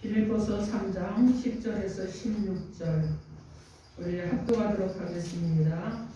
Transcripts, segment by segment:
빌립보서 3장 10절에서 16절 우리 합독하도록 하겠습니다.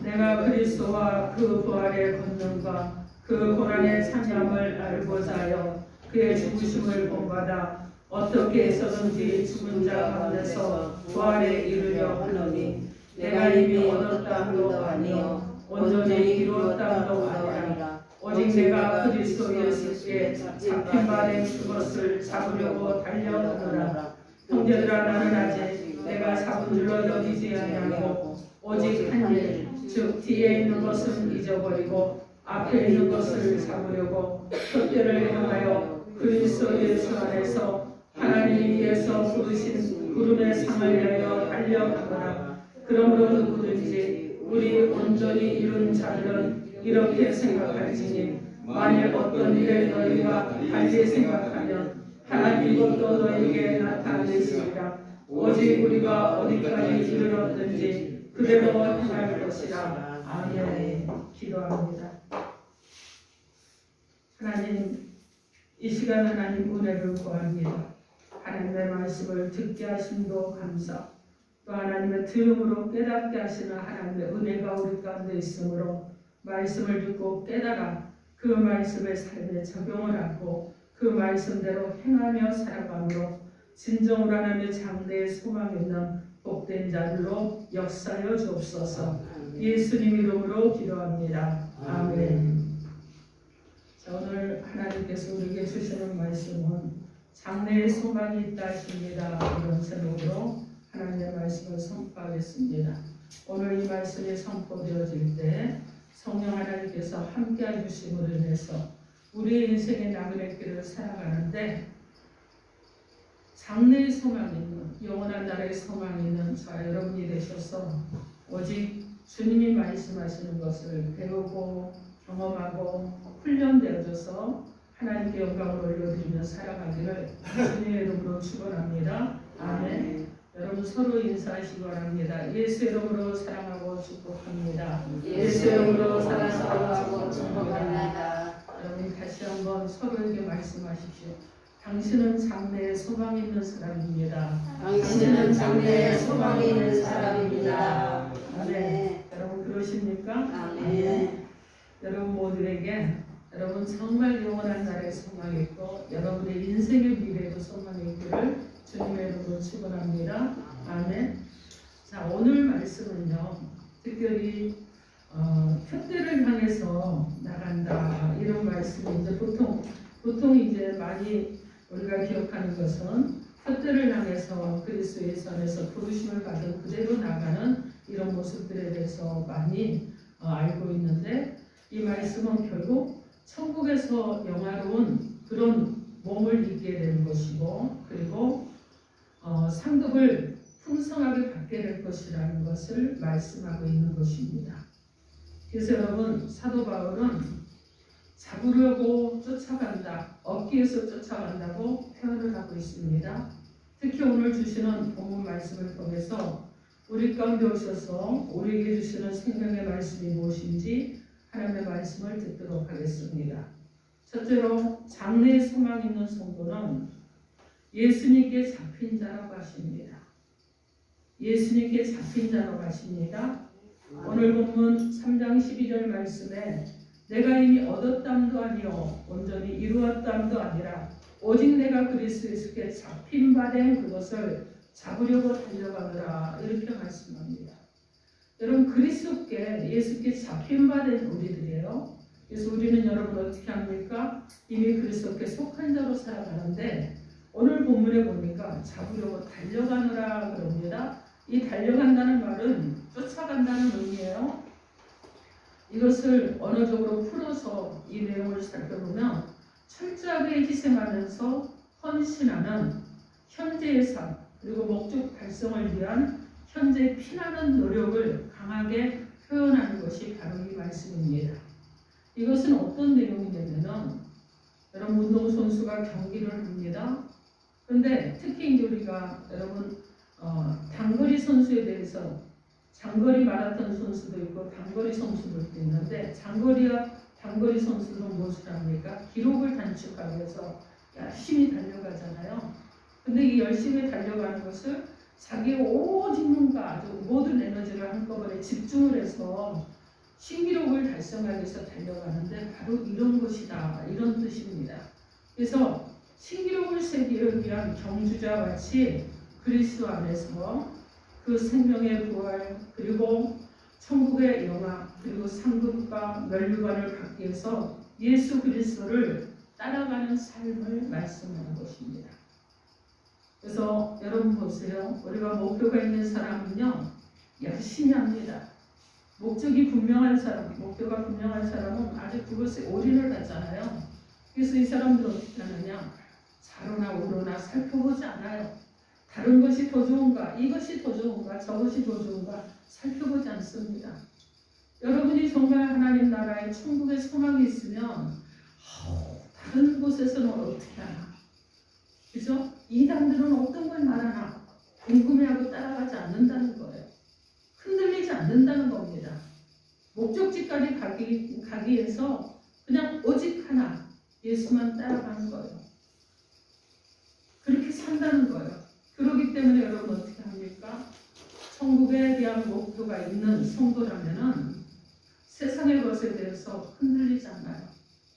내가 그리스도와 그 부활의 권능과 그 고난의 참여함을 알고자 하여 그의 죽으심을 본받아 어떻게 해서든지 죽은 자 가운데서 부활에 이르려 하노니 내가 이미 얻었다함도 아니요 온전히 이루었다함도 아니라 오직 내가 그리스도 예수께 잡힌 바 된 그것을 잡으려고 달려가노라. 형제들아, 나는 아직 내가 잡은 줄로 여기지 아니하고 오직 한 일, 즉 뒤에 있는 것은 잊어버리고 앞에 있는 것을 잡으려고 푯대를 향하여 그리스도 예수 안에서 하나님이 위에서 부르신 구름의 상을 위하여 달려가노라. 그러므로 누구든지 우리 온전히 이룬 자들은 이렇게 생각할지니 만일 어떤 일에 너희가 달리 생각하면 하나님 이것도 너희에게 나타내시리라. 오직 우리가 어디까지 이르렀든지 그대로 행할 것이라. 아멘. 기도합니다. 하나님, 이 시간 하나님 은혜를 구합니다. 하나님의 말씀을 듣게 하심도 감사, 또 하나님의 들음으로 깨닫게 하시는 하나님의 은혜가 우리 가운데 있으므로 말씀을 듣고 깨달아 그 말씀의 삶에 적용을 하고 그 말씀대로 행하며 살아감으로 진정으로 하나님의 장래의 소망 있는 복된 자들로 역사하여 주옵소서. 예수님 이름으로 기도합니다. 아멘. 자, 오늘 하나님께서 우리에게 주시는 말씀은 장래의 소망이 있다 하십니다. 이런 제목으로 하나님의 말씀을 선포하겠습니다. 오늘 이 말씀이 선포되어질 때 성령 하나님께서 함께 해주심으로 인해서 우리 인생의 나그네 길을 살아가는데 장래의 소망이 있는, 영원한 나라의 소망이 있는 저와 여러분이 되셔서 오직 주님이 말씀하시는 것을 배우고 경험하고 훈련되어져서 하나님께 영광을 올려드리며 살아가기를 주님의 이름으로 축원합니다. 아멘. 여러분 서로 인사하시기 바랍니다. 예수 이름으로 사랑하고 축복합니다. 예수 이름으로 사랑하고 축복합니다. 여러분 다시 한번 서로에게 말씀하십시오. 당신은 장래에 소망이 있는 사람입니다. 당신은 장래에 소망이 있는 사람입니다. 아멘. 여러분 그러십니까? 아멘. 여러분 모두에게 여러분 정말 영원한 나라에 소망이 있고 여러분의 인생의 미래에도 소망이 있기를 주님의 이름으로 축원합니다. 아멘. 자, 오늘 말씀은요, 특별히 푯대를 향해서 나간다 이런 말씀이 이제 보통 이제 많이 우리가 기억하는 것은 푯대를 향해서 그리스도 예수 안에서 부르심을 받은 그대로 나가는 이런 모습들에 대해서 많이 알고 있는데 이 말씀은 결국 천국에서 영화로운 그런 몸을 입게 되는 것이고 그리고 상급을 풍성하게 받게 될 것이라는 것을 말씀하고 있는 것입니다. 그래서 여러분 사도 바울은 잡으려고 쫓아간다, 얻기 위해서 쫓아간다고 표현을 하고 있습니다. 특히 오늘 주시는 본문 말씀을 통해서 우리 가운데 오셔서 우리에게 주시는 생명의 말씀이 무엇인지 하나님의 말씀을 듣도록 하겠습니다. 첫째로 장래에 소망 있는 성도는 예수님께 잡힌 자라고 하십니다. 예수님께 잡힌 자라고 하십니다. 오늘 본문 3장 12절 말씀에 내가 이미 얻었담도 아니요 온전히 이루었담도 아니라 오직 내가 그리스도 예수께 잡힌 바 된 그것을 잡으려고 달려가노라 이렇게 말씀합니다. 여러분 그리스도께 예수께 잡힌 바 된 우리들이에요. 그래서 우리는 여러분 어떻게 합니까? 이미 그리스도께 속한 자로 살아가는데 오늘 본문에 보니까 잡으려고 달려가노라 그럽니다. 이 달려간다는 말은 쫓아간다는 의미예요. 이것을 언어적으로 풀어서 이 내용을 살펴보면 철저하게 희생하면서 헌신하는 현재의 삶 그리고 목적 달성을 위한 현재 피나는 노력을 강하게 표현하는 것이 바로 이 말씀입니다. 이것은 어떤 내용이냐면 여러분 운동선수가 경기를 합니다. 그런데 특히 이제 우리가 여러분 단거리 선수에 대해서 장거리 마라톤 선수도 있고 단거리 선수들도 있는데 장거리와 단거리 선수들은 무엇을 합니까? 기록을 단축하기 위해서 열심히 달려가잖아요. 근데 이 열심히 달려가는 것을 자기의 오직 눈과 아주 모든 에너지를 한꺼번에 집중을 해서 신기록을 달성하기 위해서 달려가는데 바로 이런 것이다. 이런 뜻입니다. 그래서 신기록을 세우기 위한 경주자와 같이 그리스도 안에서 그 생명의 부활 그리고 천국의 영화 그리고 상급과 면류관을 받기 위해서 예수 그리스도를 따라가는 삶을 말씀하는 것입니다. 그래서 여러분 보세요. 우리가 목표가 있는 사람은요 열심히 합니다. 목적이 분명한 사람, 목표가 분명한 사람은 아주 그것에 올인을 하잖아요. 그래서 이 사람들은 어떻게 하느냐? 좌로나 우로나 살펴보지 않아요. 다른 것이 더 좋은가, 이것이 더 좋은가, 저것이 더 좋은가 살펴보지 않습니다. 여러분이 정말 하나님 나라의 천국의 소망이 있으면 다른 곳에서는 어떻게 하나? 그죠? 이단들은 어떤 걸 말하나 궁금해하고 따라가지 않는다는 거예요. 흔들리지 않는다는 겁니다. 목적지까지 가기 위해서 그냥 오직 하나 예수만 따라가는 거예요. 그렇게 산다는 거예요. 그렇기 때문에 여러분 어떻게 합니까? 천국에 대한 목표가 있는 성도라면은 세상의 것에 대해서 흔들리지 않아요.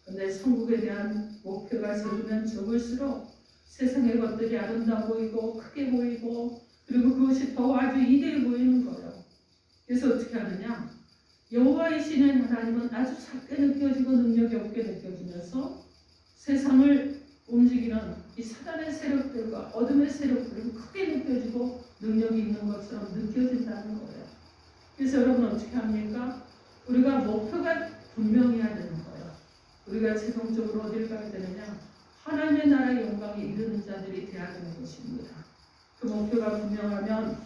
근데 천국에 대한 목표가 적으면 적을수록 세상의 것들이 아름다워 보이고 크게 보이고 그리고 그것이 더 아주 이대해 보이는 거예요. 그래서 어떻게 하느냐? 여호와이신 하나님은 아주 작게 느껴지고 능력이 없게 느껴지면서 세상을 움직이는 이 사단의 세력들과 어둠의 세력들은 크게 느껴지고 능력이 있는 것처럼 느껴진다는 거예요. 그래서 여러분 어떻게 합니까? 우리가 목표가 분명해야 되는 거예요. 우리가 최종적으로 어딜 가야 되느냐? 하나님의 나라의 영광에 이르는 자들이 되어야 되는 것입니다. 그 목표가 분명하면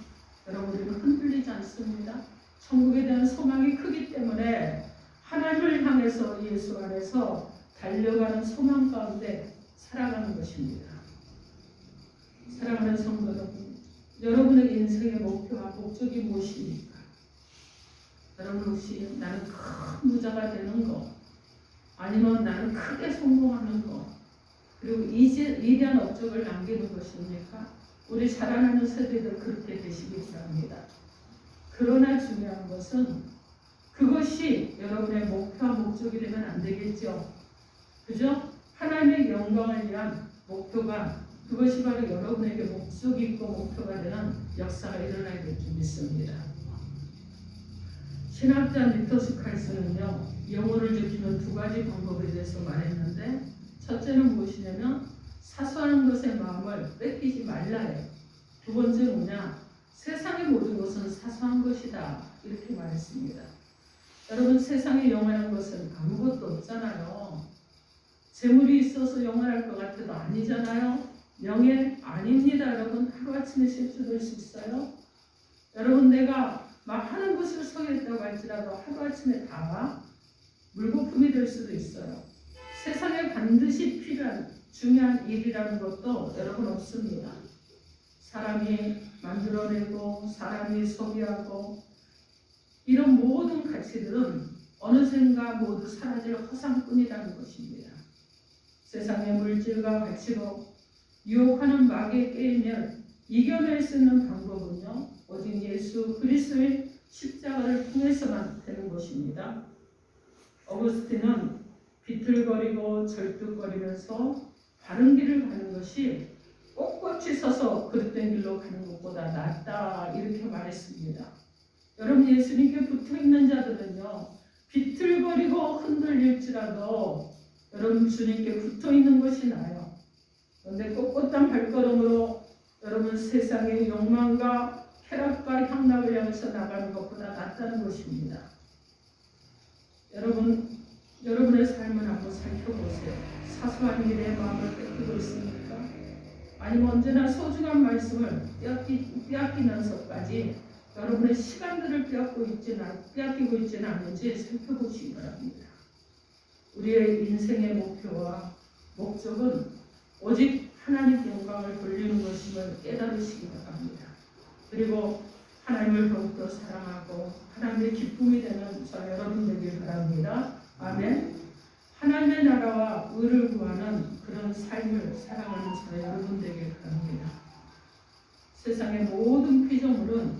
여러분들은 흔들리지 않습니다. 천국에 대한 소망이 크기 때문에 하나님을 향해서 예수 안에서 달려가는 소망 가운데 살아가는 것입니다. 사랑하는 성도 여러분, 여러분의 인생의 목표와 목적이 무엇입니까? 여러분 혹시 나는 큰 부자가 되는 거, 아니면 나는 크게 성공하는 거, 그리고 위대한 업적을 남기는 것입니까? 우리 자라나는 세대들 그렇게 되시기 바랍니다. 그러나 중요한 것은 그것이 여러분의 목표와 목적이 되면 안 되겠죠. 그죠? 하나님의 영광을 위한 목표가 그것이 바로 여러분에게 목적이 있고 목표가 되는 역사가 일어나야 될 줄 믿습니다. 신학자 니터스 칼스는요, 영혼을 지키는 두 가지 방법에 대해서 말했는데 첫째는 무엇이냐면 사소한 것의 마음을 뺏기지 말라예요. 두 번째 뭐냐? 세상의 모든 것은 사소한 것이다. 이렇게 말했습니다. 여러분 세상에 영원한 것은 아무것도 없잖아요. 재물이 있어서 영원할 것 같아도 아니잖아요. 명예 아닙니다. 여러분 하루아침에 실추될 수 있어요. 여러분 내가 막 하는 곳을 서겠다고 할지라도 하루아침에 다 물거품이 될 수도 있어요. 세상에 반드시 필요한 중요한 일이라는 것도 여러분 없습니다. 사람이 만들어내고 사람이 소비하고 이런 모든 가치들은 어느샌가 모두 사라질 허상뿐이라는 것입니다. 세상의 물질과 가치로 유혹하는 마귀의 게임을 이겨낼 수 있는 방법은요, 오직 예수 그리스도의 십자가를 통해서만 되는 것입니다. 어거스틴은 비틀거리고 절뚝거리면서 바른 길을 가는 것이 꼿꼿이 서서 그릇된 길로 가는 것보다 낫다 이렇게 말했습니다. 여러분 예수님께 붙어있는 자들은요 비틀거리고 흔들릴지라도 여러분 주님께 붙어있는 것이 나아요. 그런데 꼿꼿한 발걸음으로 여러분 세상의 욕망과 쾌락과 향락을 향해서 나가는 것보다 낫다는 것입니다. 여러분의 삶을 한번 살펴보세요. 사소한 일에 마음을 뺏기고 있습니까? 아니면 언제나 소중한 말씀을 빼앗기면서까지 여러분의 시간들을 빼앗기고 있지는 않은지 살펴보시기 바랍니다. 우리의 인생의 목표와 목적은 오직 하나님 영광을 돌리는 것임을 깨달으시기 바랍니다. 그리고 하나님을 더욱더 사랑하고 하나님의 기쁨이 되는 저 여러분 되길 바랍니다. 아멘. 하나님의 나라와 의를 구하는 그런 삶을 살아가는 저 여러분 되길 바랍니다. 세상의 모든 피조물은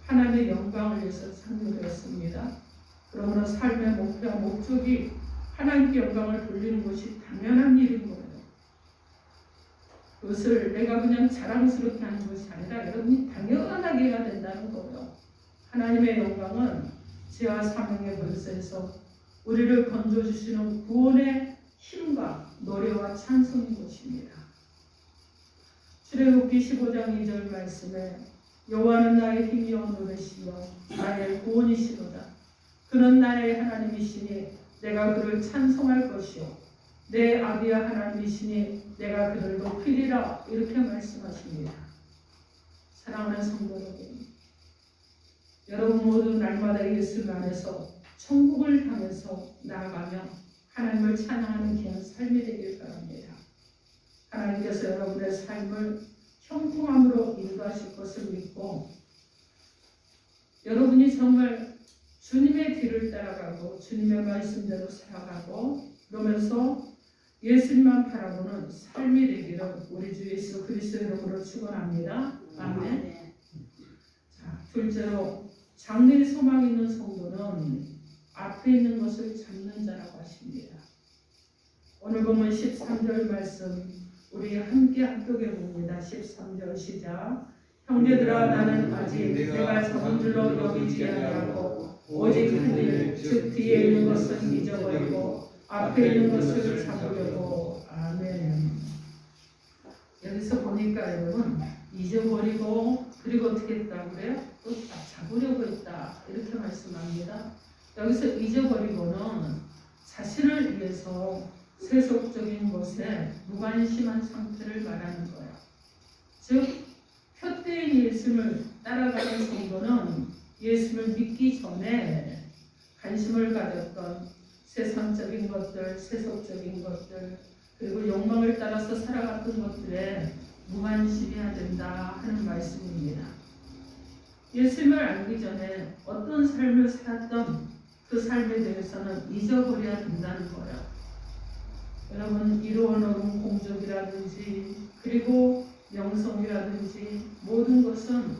하나님의 영광을 위해서 창조되었습니다. 그러므로 삶의 목표와 목적이 하나님께 영광을 돌리는 것이 당연한 일인 거예요. 그것을 내가 그냥 자랑스럽게 하는 것이 아니라 여러분이 당연하게 해야 된다는 거예요. 하나님의 영광은 죄와 사명의 권세에서 우리를 건져주시는 구원의 힘과 노래와 찬송인 것입니다. 출애굽기 15장 2절 말씀에 여호와는 나의 힘이요 노래시며 나의 구원이시로다. 그는 나의 하나님이시니 내가 그를 찬송할 것이요 내 아비와 하나님이시니 내가 그를 높이리라. 이렇게 말씀하십니다. 사랑하는 성도 여러분, 여러분 모두 날마다 예수 안에서 천국을 향해서 나아가며 하나님을 찬양하는 귀한 삶이 되길 바랍니다. 하나님께서 여러분의 삶을 형통함으로 인도하실 것을 믿고 여러분이 정말 주님의 길을 따라가고 주님의 말씀대로 살아가고 그러면서 예수님만 바라보는 삶이 되기를 우리 주 예수 그리스도의 이름으로 축원합니다. 아멘. 자, 둘째로 장래의 소망이 있는 성도는 앞에 있는 것을 잡는 자라고 하십니다. 오늘 보면 13절 말씀 우리 함께 합독해 봅니다. 13절 시작. 형제들아 나는 아직 내가 잡은 줄로 여기지 아니하고 오직 한 일 즉 뒤에 있는 것은 잊어버리고 앞에 있는 것을 잡으려고. 아멘. 여기서 보니까 여러분 잊어버리고 그리고 어떻게 했다고 그래요? 또 잡으려고 했다 이렇게 말씀합니다. 여기서 잊어버리고는 자신을 위해서 세속적인 것에 무관심한 상태를 말하는 거예요. 즉 푯대인 예수를 따라가는 성도는 예수를 믿기 전에 관심을 가졌던 세상적인 것들, 세속적인 것들 그리고 욕망을 따라서 살아갔던 것들에 무관심해야 된다 하는 말씀입니다. 예수님을 알기 전에 어떤 삶을 살았던 그 삶에 대해서는 잊어버려야 된다는 거예요. 여러분 이루어놓은 공적이라든지 그리고 명성이라든지 모든 것은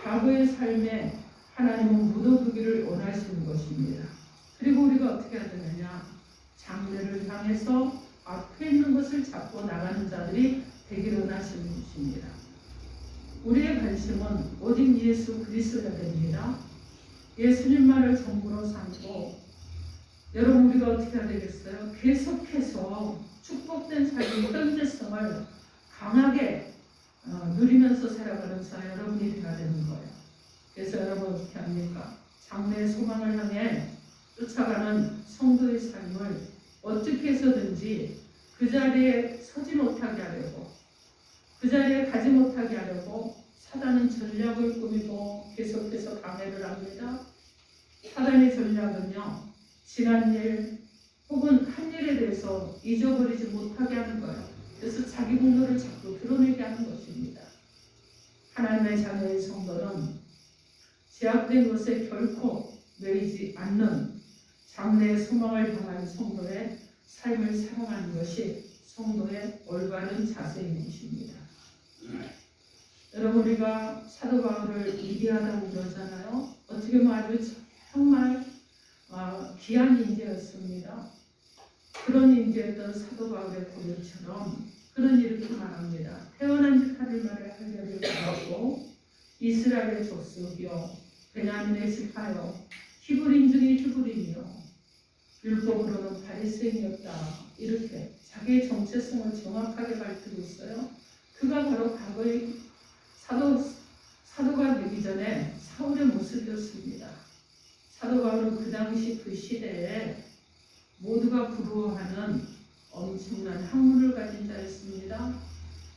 과거의 삶에 하나님은 묻어두기를 원하시는 것입니다. 그리고 우리가 어떻게 해야 되느냐? 장래를 향해서 앞에 있는 것을 잡고 나가는 자들이 되기를 원하시는 것입니다. 우리의 관심은 오직 예수 그리스도가 됩니다. 예수님만을 전부로 삼고 여러분 우리가 어떻게 해야 되겠어요? 계속해서 축복된 삶의 현재성을 강하게 누리면서 살아가는 자 여러분이 되어야 되는 거예요. 그래서 여러분 어떻게 합니까? 장래의 소망을 향해 쫓아가는 성도의 삶을 어떻게 해서든지 그 자리에 서지 못하게 하려고 그 자리에 가지 못하게 하려고 사단은 전략을 꾸미고 계속해서 방해를 합니다. 사단의 전략은요. 지난 일 혹은 한 일에 대해서 잊어버리지 못하게 하는 거예요. 그래서 자기 분노를 자꾸 드러내게 하는 것입니다. 하나님의 자녀의 성도는 제약된 것에 결코 매이지 않는 장래의 소망을 향한 성도의 삶을 살아가는 것이 성도의 올바른 자세인 것입니다. 여러분 우리가 사도 바울을 위대하다고 그러잖아요. 어떻게 보면 아주 정말 귀한 인재였습니다. 그런 인재였던 사도 바울의 고백처럼 그런 이렇게 말합니다. 태어난 카르마의 할례를 받았고 이스라엘의 족속이요 베냐민의 지파요 히브리인 중에 히브리인이요 율법으로는 바리새인이었다. 이렇게 자기의 정체성을 정확하게 밝히고 있어요. 그가 바로 과거의 사도가 되기 전에 사울의 모습이었습니다. 사도 바울은 그 당시 그 시대에 모두가 부러워하는 엄청난 학문을 가진 자였습니다.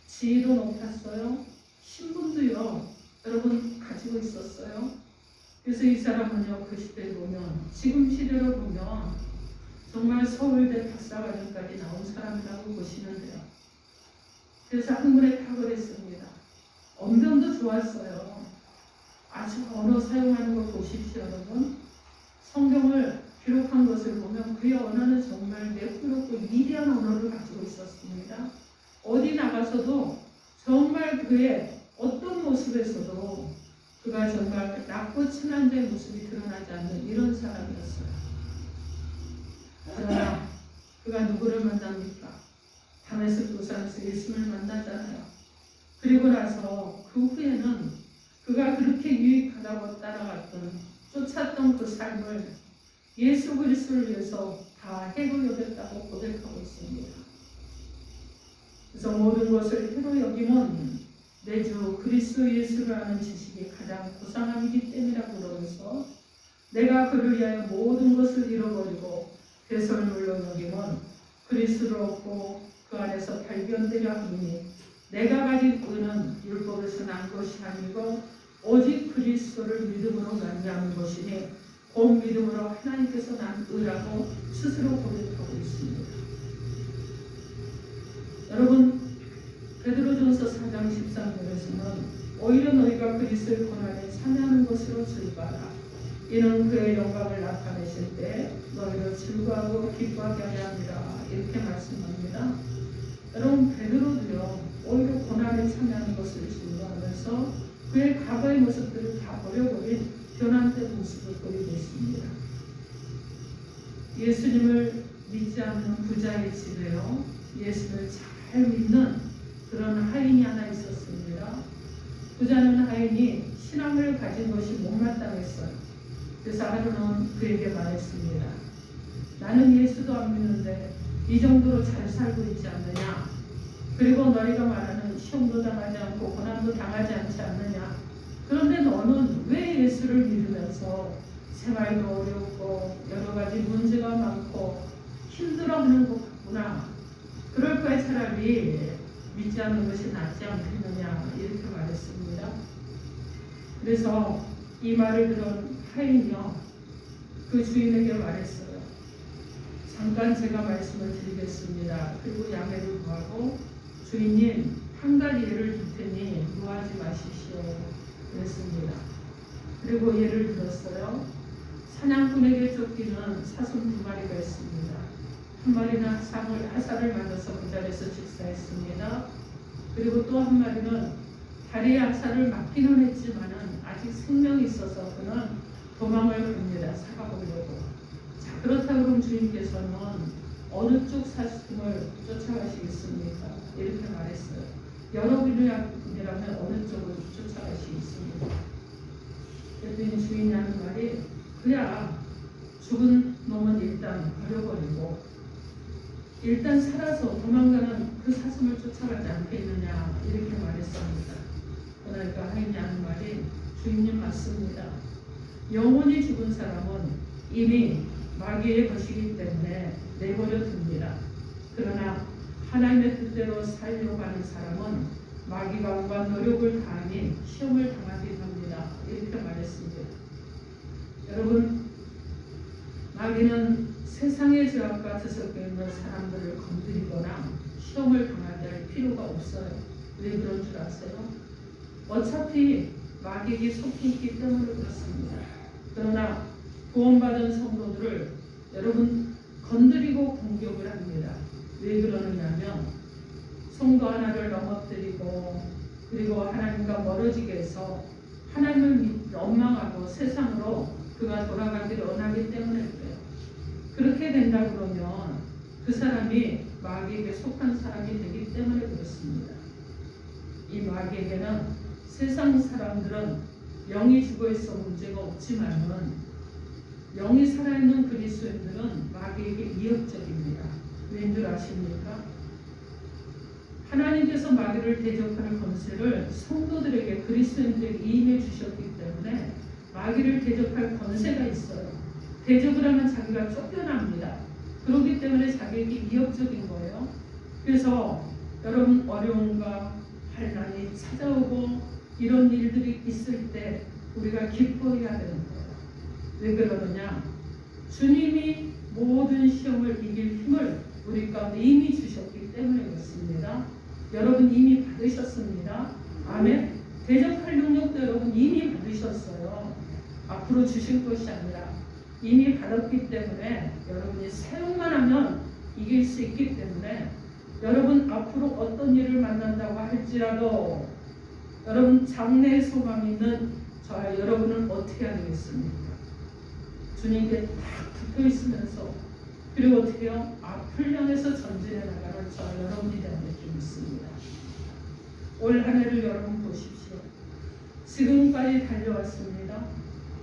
지위도 높았어요. 신분도요. 여러분 가지고 있었어요. 그래서 이 사람은요. 그 시대에 보면 지금 시대로 보면 정말 서울대 박사과정까지 나온 사람이라고 보시면 돼요. 그래서 학문에 탁월했습니다. 언변도 좋았어요. 아주 언어 사용하는 거 보십시오 여러분. 성경을 기록한 것을 보면 그의 언어는 정말 매끄럽고 위대한 언어를 가지고 있었습니다. 어디 나가서도 정말 그의 어떤 모습에서도 그가 정말 낮고 친한 자의 모습이 드러나지 않는 이런 사람이었어요. 그러나 그가 누구를 만납니까? 다메섹 도상에서 예수를 만나잖아요. 그리고 나서 그 후에는 그가 그렇게 유익하다고 따라갔던 쫓았던 그 삶을 예수 그리스도를 위해서 다 해로 여겼다고 고백하고 있습니다. 그래서 모든 것을 해로 여김은 내 주 그리스도 예수를 아는 지식이 가장 고상함이기 때문이라고 그러면서 내가 그를 위하여 모든 것을 잃어버리고 대설물로 여김은 그리스도를 얻고 그 안에서 발견되려 하니 내가 가진 의는 율법에서 난 것이 아니고 오직 그리스도를 믿음으로 말미암은 것이니 곧 믿음으로 하나님께서 난 의라고 스스로 고백하고 있습니다. 여러분, 베드로전서 4장 13절에서는 오히려 너희가 그리스도의 고난에 참여하는 것으로 즐거워라. 이는 그의 영광을 나타내실 때 너희를 즐거워하고 기뻐하게 하려 함이라. 이렇게 말씀합니다. 여러분, 베드로도요 오히려 고난에 참여하는 것을 즐거워하면서 그의 과거의 모습들을 다 버려버린 변환된 모습을 보이고 있습니다. 예수님을 믿지 않는 부자의 집에요 예수를 잘 믿는 그런 하인이 하나 있었습니다. 부자는 하인이 신앙을 가진 것이 못마땅했어요. 그래서 하루는 그에게 말했습니다. 나는 예수도 안 믿는데 이 정도로 잘 살고 있지 않느냐? 그리고 너희가 말하는 시험도 당하지 않고 고난도 당하지 않지 않느냐? 그런데 너는 왜 예수를 믿으면서 생활도 어렵고 여러 가지 문제가 많고 힘들어하는 것 같구나. 그럴 거야 차라리 믿지 않는 것이 낫지 않겠느냐 이렇게 말했습니다. 그래서 이 말을 들은 하인이요 그 주인에게 말했어요. 잠깐 제가 말씀을 드리겠습니다. 그리고 양해를 구하고 주인님 한 가지 예를 줄 테니 노하지 마십시오 그랬습니다. 그리고 예를 들었어요. 사냥꾼에게 쫓기는 사슴 2마리가 있습니다. 한 마리는 하사를 맞아서 그 자리에서 직사했습니다. 그리고 또 한 마리는 다리에 하사를 맞기는 했지만은 아직 생명이 있어서 그는 도망을 갑니다. 사가보려고. 자, 그렇다고 그럼 주인께서는 어느 쪽 사슴을 쫓아가시겠습니까? 이렇게 말했어요. 여러분이라면 어느 쪽을 쫓아가시겠습니까? 그랬더니 주인이 하는 말이 그야 죽은 놈은 일단 버려버리고 일단 살아서 도망가는 그 사슴을 쫓아가지 않겠느냐 이렇게 말했습니다. 그러니까 하인이 하는 말이 주인님 맞습니다. 영원히 죽은 사람은 이미 마귀의 것이기 때문에 내버려 둡니다. 그러나 하나님의 뜻대로 살려고 하는 사람은 마귀가 온갖 노력을 다하니 시험을 당하게 합니다. 이렇게 말했습니다. 여러분, 마귀는 세상의 죄악과 뒤섞여 있는 사람들을 건드리거나 시험을 당하게 할 필요가 없어요. 왜 그런 줄 아세요? 어차피 마귀에게 속해 있기 때문에 그렇습니다. 그러나 구원받은 성도들을 여러분 건드리고 공격을 합니다. 왜 그러느냐면 성도 하나를 넘어뜨리고 그리고 하나님과 멀어지게 해서 하나님을 원망하고 세상으로 그가 돌아가기를 원하기 때문에 그래요. 그렇게 된다 그러면 그 사람이 마귀에게 속한 사람이 되기 때문에 그렇습니다. 이 마귀에게는 세상 사람들은 영이 죽어있어 문제가 없지만은 영이 살아있는 그리스도인들은 마귀에게 위협적입니다. 왠 줄 아십니까? 하나님께서 마귀를 대적하는 권세를 성도들에게 그리스도인들에게 임해 주셨기 때문에 마귀를 대적할 권세가 있어요. 대적을 하면 자기가 쫓겨납니다. 그렇기 때문에 자기에게 위협적인 거예요. 그래서 여러분 어려움과 환난이 찾아오고 이런 일들이 있을 때 우리가 기뻐해야 되는 거예요. 왜 그러느냐? 주님이 모든 시험을 이길 힘을 우리 가운데 이미 주셨기 때문에 그렇습니다. 여러분 이미 받으셨습니다. 아멘. 대적할 능력도 여러분 이미 받으셨어요. 앞으로 주실 것이 아니라 이미 받았기 때문에 여러분이 사용만 하면 이길 수 있기 때문에 여러분 앞으로 어떤 일을 만난다고 할지라도 여러분 장래의 소망이 있는 저와 여러분은 어떻게 해야 되겠습니까? 주님께 딱 붙어 있으면서 그리고 어떻게 해요? 앞을 향해서 전진해 나가는 저와 여러분이 되는 줄 믿습니다. 올 한 해를 여러분 보십시오. 지금까지 달려왔습니다.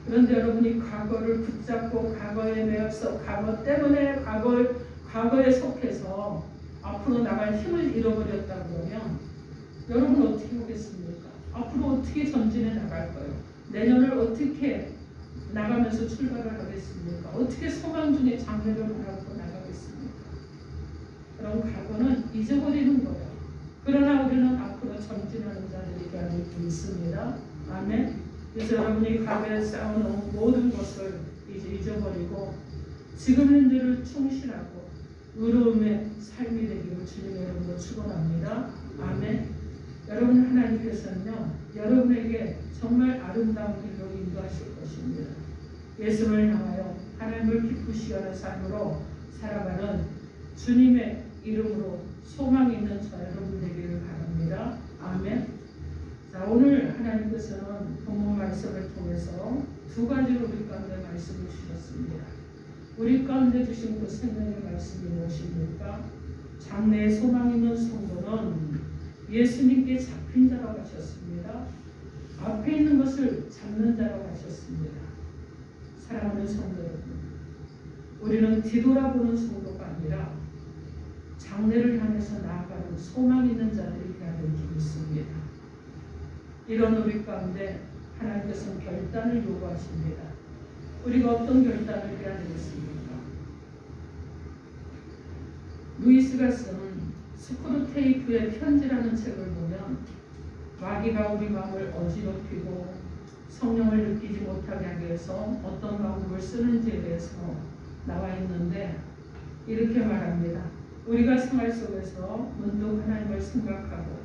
그런데 여러분이 과거를 붙잡고 과거에 매여서 과거 때문에 과거에 속해서 앞으로 나갈 힘을 잃어버렸다고 하면 여러분 어떻게 하겠습니까? 앞으로 어떻게 전진해 나갈 거예요? 내년을 어떻게 나가면서 출발을 하겠습니까? 어떻게 소망 중에 장래를 바라보고 나가겠습니까? 그럼 과거는 잊어버리는 거예요. 그러나 우리는 앞으로 전진하는 자들이 되어야 될 수 있습니다. 아멘. 그래서 여러분이 과거에 쌓아놓은 모든 것을 이제 잊어버리고 지금 현재를 충실하고 의로움의 삶이 되기를 주님의 이름으로 축원합니다. 아멘. 여러분 하나님께서는요 여러분에게 정말 아름다운 길로 인도하실 것입니다. 예수를 향하여 하나님을 기쁘시게 하는 삶으로 살아가는 주님의 이름으로 소망 있는 저 여러분 되기를 바랍니다. 아멘. 자, 오늘 하나님께서는 본문 말씀을 통해서 두 가지로 우리 가운데 말씀을 주셨습니다. 우리 가운데 주신 그 생명의 말씀이 무엇입니까? 장래에 소망 있는 성도는 예수님께 잡힌 자라고 하셨습니다. 앞에 있는 것을 잡는 자라고 하셨습니다. 사랑하는 성도 여러분, 우리는 뒤돌아보는 성도가 아니라 장래를 향해서 나아가는 소망 있는 자들이 되어야 될 줄 믿습니다. 이런 우리 가운데 하나님께서는 결단을 요구하십니다. 우리가 어떤 결단을 해야 되겠습니까? 루이스가 쓴 스크루테이프의 편지라는 책을 보면 마귀가 우리 마음을 어지럽히고 성령을 느끼지 못하게 하기 위해서 어떤 방법을 쓰는지에 대해서 나와 있는데 이렇게 말합니다. 우리가 생활 속에서 문득 하나님을 생각하고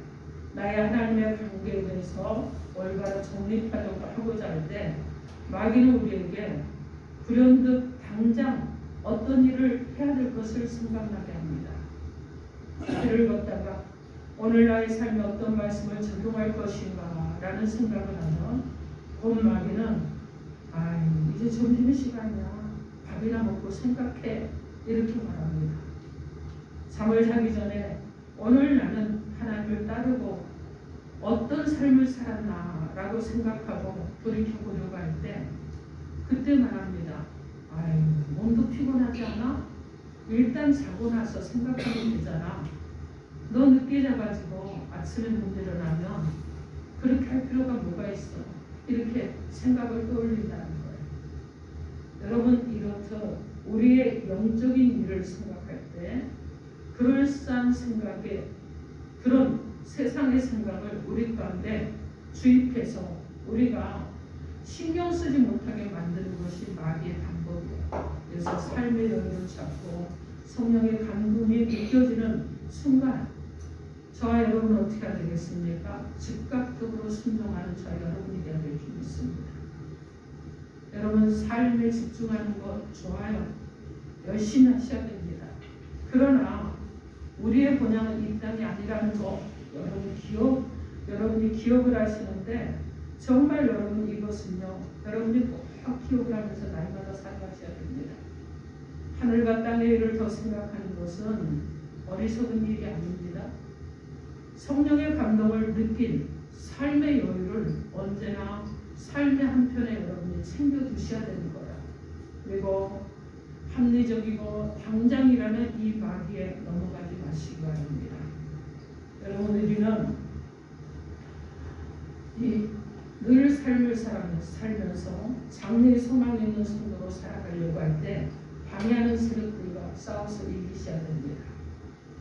나의 하나님의 관계에 대해서 올바로 정립하려고 하고자 할 때 마귀는 우리에게 불현듯 당장 어떤 일을 해야 될 것을 생각나게 합니다. 길을 걷다가 오늘 나의 삶에 어떤 말씀을 적용할 것인가 라는 생각을 하면 본 마귀는 이제 점심시간이야. 밥이나 먹고 생각해. 이렇게 말합니다. 잠을 자기 전에 오늘 나는 하나님을 따르고 어떤 삶을 살았나 라고 생각하고 돌이켜보려고 할 때 그때 말합니다. 몸도 피곤하지 않아? 일단 자고 나서 생각하면 되잖아. 너 늦게 자가지고 아침에 못 일어나면 그렇게 할 필요가 뭐가 있어? 이렇게 생각을 떠올린다는 거예요. 여러분 이렇듯 우리의 영적인 일을 생각할 때 그럴싸한 생각에 그런 세상의 생각을 우리 가운데 주입해서 우리가 신경 쓰지 못하게 만드는 것이 마귀의 방법이에요. 그래서 삶의 여유를 찾고 성령의 감동이 느껴지는 순간 저와 여러분은 어떻게 해야 되겠습니까? 즉각적으로 순종하는 저와 여러분이 되어야 될 줄 믿습니다. 여러분 삶에 집중하는 것 좋아요. 열심히 하셔야 됩니다. 그러나 우리의 본향은 이 땅이 아니라는 거 여러분이 기억을 하시는데 정말 여러분 이것은요 여러분이 꼭 기억을 하면서 날마다 살아가셔야 됩니다. 하늘과 땅의 일을 더 생각하는 것은 어리석은 일이 아닙니다. 성령의 감동을 느낀 삶의 여유를 언제나 삶의 한편에 여러분이 챙겨두셔야 되는 거예요. 그리고 합리적이고 당장이라는 이 마귀에 넘어가지 마시기 바랍니다. 여러분 우리는 늘 삶을 살면서 장래의 소망이 있는 성도로 살아가려고 할 때 방해하는 세력들과 싸워서 이기셔야 됩니다.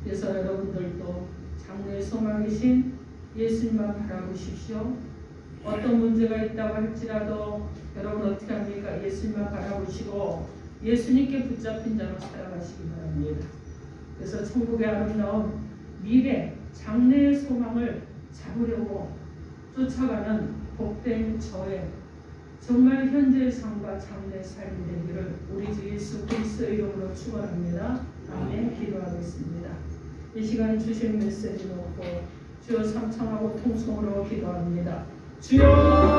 그래서 여러분들도 장래의 소망이신 예수님만 바라보십시오. 어떤 문제가 있다고 할지라도 여러분 어떻게 합니까? 예수님만 바라보시고 예수님께 붙잡힌 자로 살아가시기 바랍니다. 그래서 천국의 아름다운 미래, 장래의 소망을 잡으려고 쫓아가는 복된 저의 정말 현재의 삶과 장래의 삶이 되기를 우리 주 예수 그리스도의 이름으로 축원합니다. 아멘. 기도하겠습니다. 이 시간 주신 메시지 놓고 주여 삼창하고 통성으로 기도합니다. 주여